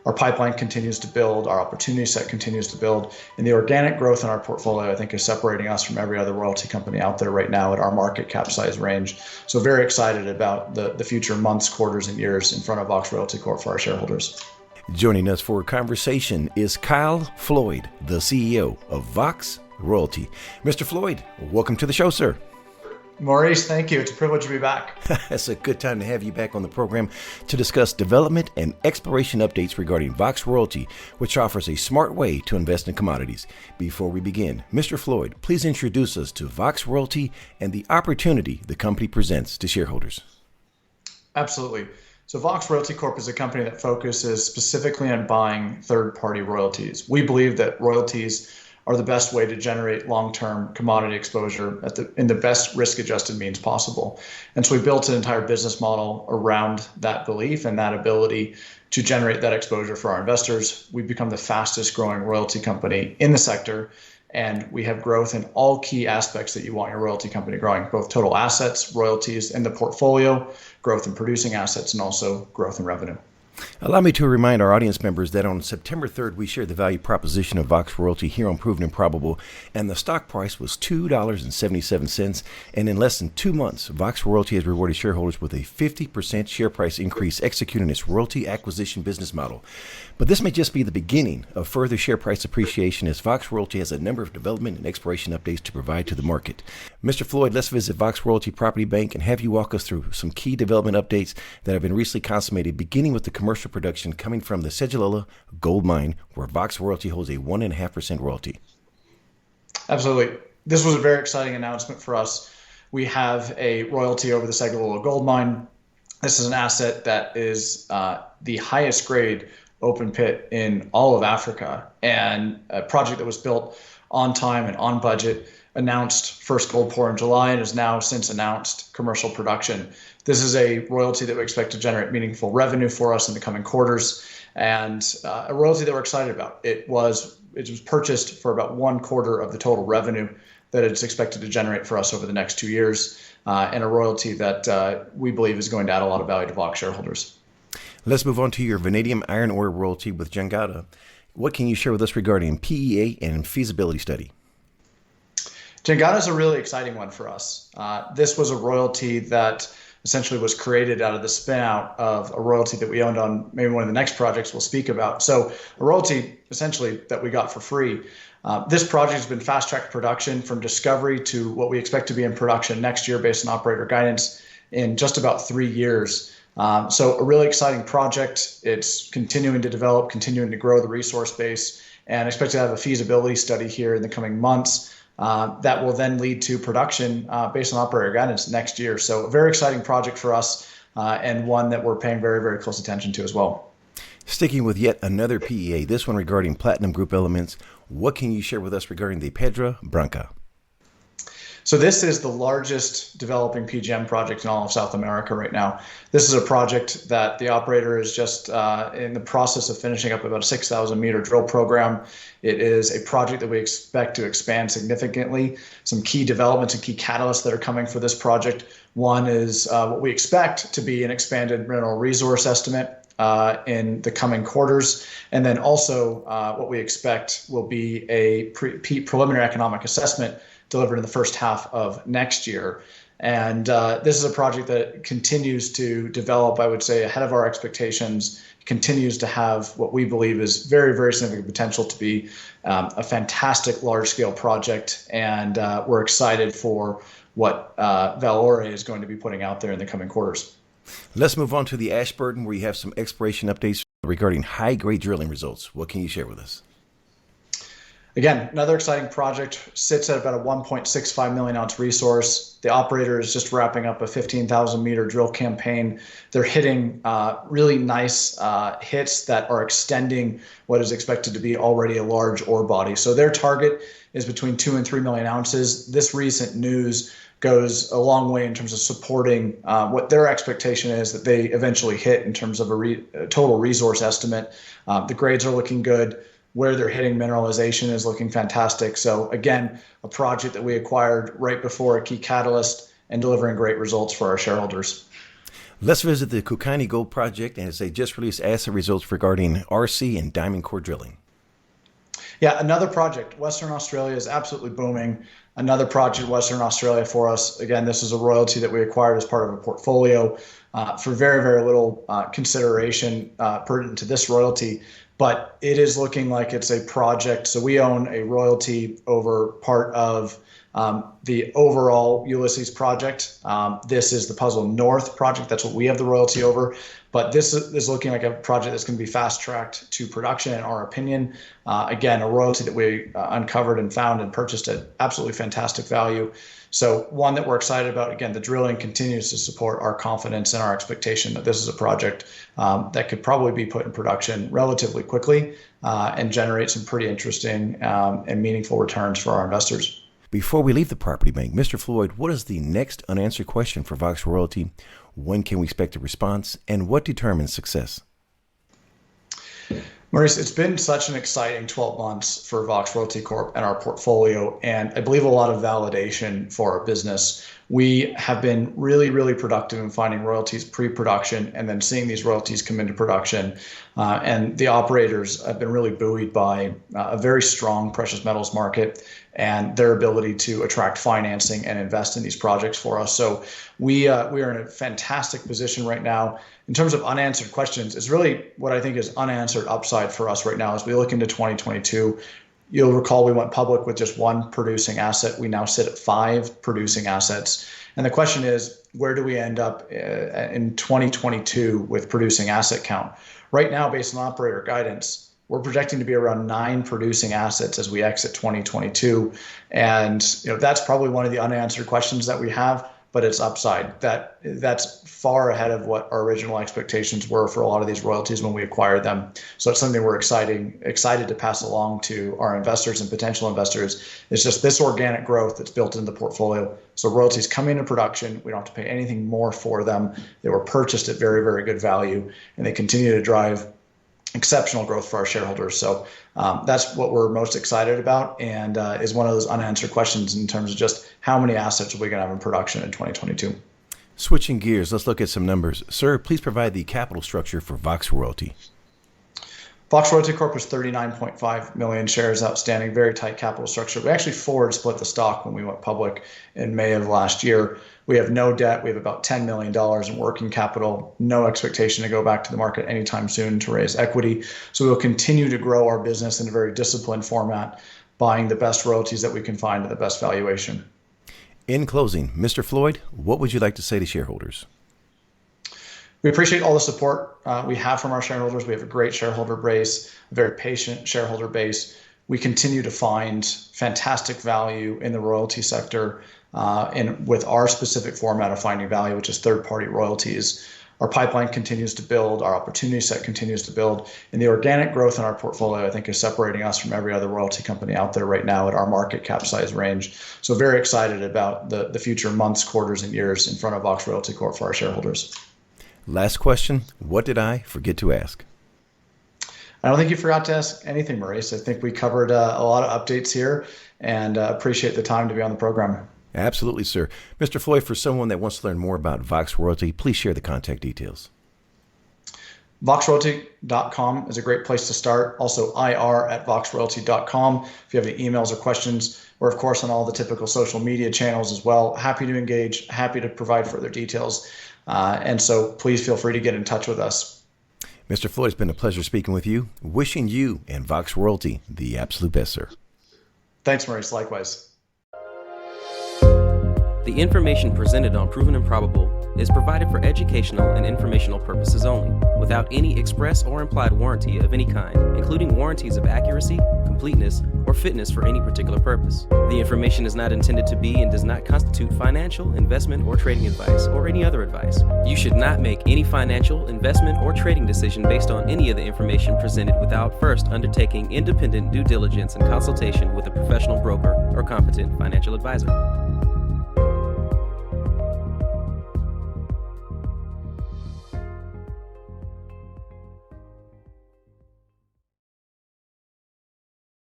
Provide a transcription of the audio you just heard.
Our pipeline continues to build, our opportunity set continues to build, and the organic growth in our portfolio, I think, is separating us from every other royalty company out there right now at our market cap size range. So very excited about the future months, quarters, and years in front of VOX Royalty Corp for our shareholders. Joining us for a conversation is Kyle Floyd, the CEO of VOX Royalty. Mr. Floyd, welcome to the show, sir. Maurice, thank you. It's a privilege to be back. It's a good time to have you back on the program to discuss development and exploration updates regarding VOX Royalty, which offers a smart way to invest in commodities. Before we begin, Mr. Floyd, please introduce us to VOX Royalty and the opportunity the company presents to shareholders. Absolutely. So VOX Royalty Corp is a company that focuses specifically on buying third-party royalties. We believe that royalties are the best way to generate long-term commodity exposure in the best risk-adjusted means possible. And so we built an entire business model around that belief and that ability to generate that exposure for our investors. We've become the fastest growing royalty company in the sector, and we have growth in all key aspects that you want your royalty company growing, both total assets, royalties in the portfolio, growth in producing assets, and also growth in revenue. Allow me to remind our audience members that on September 3rd, we shared the value proposition of VOX Royalty here on Proven and Probable, and the stock price was $2.77. And in less than 2 months, VOX Royalty has rewarded shareholders with a 50% share price increase executing its royalty acquisition business model. But this may just be the beginning of further share price appreciation, as VOX Royalty has a number of development and exploration updates to provide to the market. Mr. Floyd, let's visit VOX Royalty Property Bank and have you walk us through some key development updates that have been recently consummated, beginning with the commercial production coming from the Séguéla gold mine, where VOX Royalty holds a 1.5% royalty. Absolutely. This was a very exciting announcement for us. We have a royalty over the Séguéla gold mine. This is an asset that is the highest grade open pit in all of Africa, and a project that was built on time and on budget, announced first gold pour in July, and has now since announced commercial production. This is a royalty that we expect to generate meaningful revenue for us in the coming quarters, and a royalty that we're excited about. It was purchased for about 1/4 of the total revenue that it's expected to generate for us over the next 2 years, and a royalty that we believe is going to add a lot of value to VOX shareholders. Let's move on to your vanadium iron ore royalty with Jangada. What can you share with us regarding PEA and feasibility study? Jangada is a really exciting one for us. This was a royalty that essentially was created out of the spin out of a royalty that we owned on maybe one of the next projects we'll speak about. So a royalty essentially that we got for free. This project has been fast-tracked production from discovery to what we expect to be in production next year based on operator guidance in just about 3 years. So a really exciting project. It's continuing to develop, continuing to grow the resource base, and expect to have a feasibility study here in the coming months that will then lead to production based on operator guidance next year. So a very exciting project for us, and one that we're paying very, very close attention to as well. Sticking with yet another PEA, this one regarding platinum group elements, what can you share with us regarding the Pedra Branca? So this is the largest developing PGM project in all of South America right now. This is a project that the operator is just in the process of finishing up about a 6,000 meter drill program. It is a project that we expect to expand significantly. Some key developments and key catalysts that are coming for this project. One is what we expect to be an expanded mineral resource estimate in the coming quarters. And then also what we expect will be a preliminary economic assessment delivered in the first half of next year. And this is a project that continues to develop, I would say, ahead of our expectations, continues to have what we believe is very, very significant potential to be a fantastic large-scale project. And we're excited for what Valeore is going to be putting out there in the coming quarters. Let's move on to the Ashburton, where you have some exploration updates regarding high-grade drilling results. What can you share with us? Again, another exciting project, sits at about a 1.65 million ounce resource. The operator is just wrapping up a 15,000 meter drill campaign. They're hitting really nice hits that are extending what is expected to be already a large ore body. So their target is between 2 and 3 million ounces. This recent news goes a long way in terms of supporting what their expectation is that they eventually hit in terms of a total resource estimate. The grades are looking good. Where they're hitting mineralization is looking fantastic. So again, a project that we acquired right before a key catalyst and delivering great results for our shareholders. Let's visit the Kookynie Gold Project and they just released asset results regarding RC and diamond core drilling. Yeah, another project. Western Australia is absolutely booming. Another project, Western Australia for us. Again, this is a royalty that we acquired as part of a portfolio for very, very little consideration pertinent to this royalty. But it is looking like it's a project. So we own a royalty over part of the overall Ulysses project. This is the Puzzle North project. That's what we have the royalty over. But this is looking like a project that's going to be fast-tracked to production, in our opinion. Again, a royalty that we uncovered and found and purchased at absolutely fantastic value. So one that we're excited about. Again, the drilling continues to support our confidence and our expectation that this is a project that could probably be put in production relatively quickly and generate some pretty interesting and meaningful returns for our investors. Before we leave the property bank, Mr. Floyd, what is the next unanswered question for Vox Royalty? When can we expect a response? And what determines success? Maurice, it's been such an exciting 12 months for Vox Royalty Corp and our portfolio, and I believe a lot of validation for our business. We have been really, really productive in finding royalties pre-production and then seeing these royalties come into production. And the operators have been really buoyed by a very strong precious metals market and their ability to attract financing and invest in these projects for us. So we are in a fantastic position right now. In terms of unanswered questions, it's really what I think is unanswered upside for us right now as we look into 2022. You'll recall we went public with just one producing asset. We now sit at 5 producing assets. And the question is, where do we end up in 2022 with producing asset count? Right now, based on operator guidance, we're projecting to be around 9 producing assets as we exit 2022. And that's probably one of the unanswered questions that we have, but it's upside. That's far ahead of what our original expectations were for a lot of these royalties when we acquired them. So it's something we're excited to pass along to our investors and potential investors. It's just this organic growth that's built into the portfolio. So royalties come into production. We don't have to pay anything more for them. They were purchased at very, very good value, and they continue to drive exceptional growth for our shareholders. So that's what we're most excited about, and is one of those unanswered questions in terms of just how many assets are we going to have in production in 2022. Switching gears, let's look at some numbers. Sir, please provide the capital structure for Vox Royalty. Vox Royalty Corp is 39.5 million shares outstanding, very tight capital structure. We actually forward split the stock when we went public in May of last year. We have no debt. We have about $10 million in working capital, no expectation to go back to the market anytime soon to raise equity. So we'll continue to grow our business in a very disciplined format, buying the best royalties that we can find at the best valuation. In closing, Mr. Floyd, what would you like to say to shareholders? We appreciate all the support we have from our shareholders. We have a great shareholder base, a very patient shareholder base. We continue to find fantastic value in the royalty sector and with our specific format of finding value, which is third-party royalties. Our pipeline continues to build, our opportunity set continues to build, and the organic growth in our portfolio, I think, is separating us from every other royalty company out there right now at our market cap size range. So very excited about the future months, quarters, and years in front of Vox Royalty Corp for our shareholders. Last question, what did I forget to ask? I don't think you forgot to ask anything, Maurice. I think we covered a lot of updates here, and appreciate the time to be on the program. Absolutely, sir. Mr. Floyd, for someone that wants to learn more about Vox Royalty, please share the contact details. VoxRoyalty.com is a great place to start. Also, ir@voxroyalty.com if you have any emails or questions. We're, of course, on all the typical social media channels as well. Happy to engage, happy to provide further details. And so please feel free to get in touch with us. Mr. Floyd, it's been a pleasure speaking with you. Wishing you and Vox Royalty the absolute best, sir. Thanks, Maurice. Likewise. The information presented on Proven and Probable is provided for educational and informational purposes only, without any express or implied warranty of any kind, including warranties of accuracy, completeness, or fitness for any particular purpose. The information is not intended to be and does not constitute financial, investment, or trading advice, or any other advice. You should not make any financial, investment, or trading decision based on any of the information presented without first undertaking independent due diligence and consultation with a professional broker or competent financial advisor.